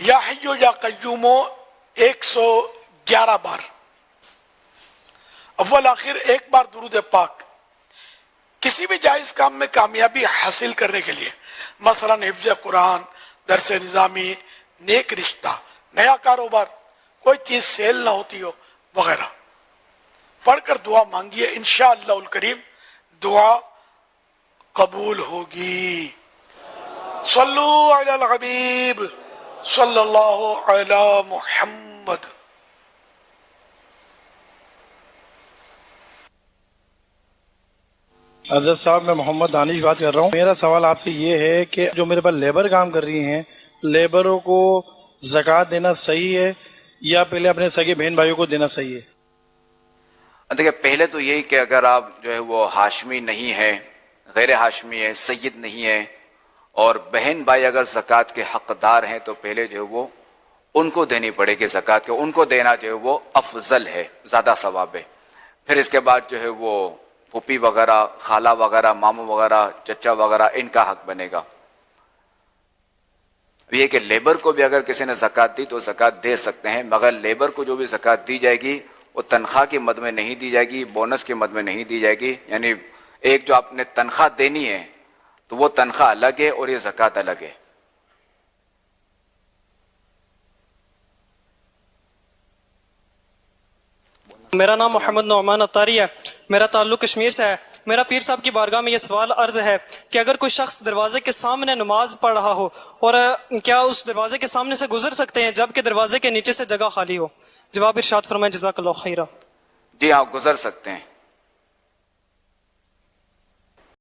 یا حیو یا قیومو 111 بار، اول آخر ایک بار درود پاک کسی بھی جائز کام میں کامیابی حاصل کرنے کے لیے، مثلا حفظ قرآن، درس نظامی، نیک رشتہ، نیا کاروبار، کوئی چیز سیل نہ ہوتی ہو وغیرہ، پڑھ کر دعا مانگیے، انشاءاللہ الکریم دعا قبول ہوگی۔ صلو علی الحبیب صلی اللہ علی محمد۔ حضرت صاحب میں محمد دانش بات کر رہا ہوں۔ میرا سوال آپ سے یہ ہے کہ جو میرے پاس لیبر کام کر رہی ہیں، لیبروں کو زکوٰۃ دینا صحیح ہے یا پہلے اپنے سگے بہن بھائیوں کو دینا صحیح ہے؟ دیکھیں، پہلے تو یہی کہ اگر آپ جو ہے وہ ہاشمی نہیں ہے، غیر ہاشمی ہے، سید نہیں ہے، اور بہن بھائی اگر زکوٰۃ کے حقدار ہیں تو پہلے جو ہے وہ ان کو دینی پڑے گی زکوٰۃ، کہ ان کو دینا جو ہے وہ افضل ہے، زیادہ ثواب ہے۔ پھر اس کے بعد جو ہے وہ پھوپھی وغیرہ، خالہ وغیرہ، ماموں وغیرہ، چچا وغیرہ، ان کا حق بنے گا۔ یہ کہ لیبر کو بھی اگر کسی نے زکوٰۃ دی تو زکوٰۃ دے سکتے ہیں، مگر لیبر کو جو بھی زکوٰۃ دی جائے گی وہ تنخواہ کی مد میں نہیں دی جائے گی، بونس کی مد میں نہیں دی جائے گی۔ یعنی ایک جو آپ نے تنخواہ دینی ہے تو وہ تنخواہ الگ ہے اور یہ زکوٰۃ الگ ہے۔ میرا نام محمد نعمان اتاری ہے، میرا تعلق کشمیر سے ہے۔ میرا پیر صاحب کی بارگاہ میں یہ سوال عرض ہے کہ اگر کوئی شخص دروازے کے سامنے نماز پڑھ رہا ہو اور کیا اس دروازے کے سامنے سے گزر سکتے ہیں جبکہ دروازے کے نیچے سے جگہ خالی ہو؟ جواب ارشاد فرمائیں، جزاک اللہ خیرہ۔ جی ہاں، گزر سکتے ہیں۔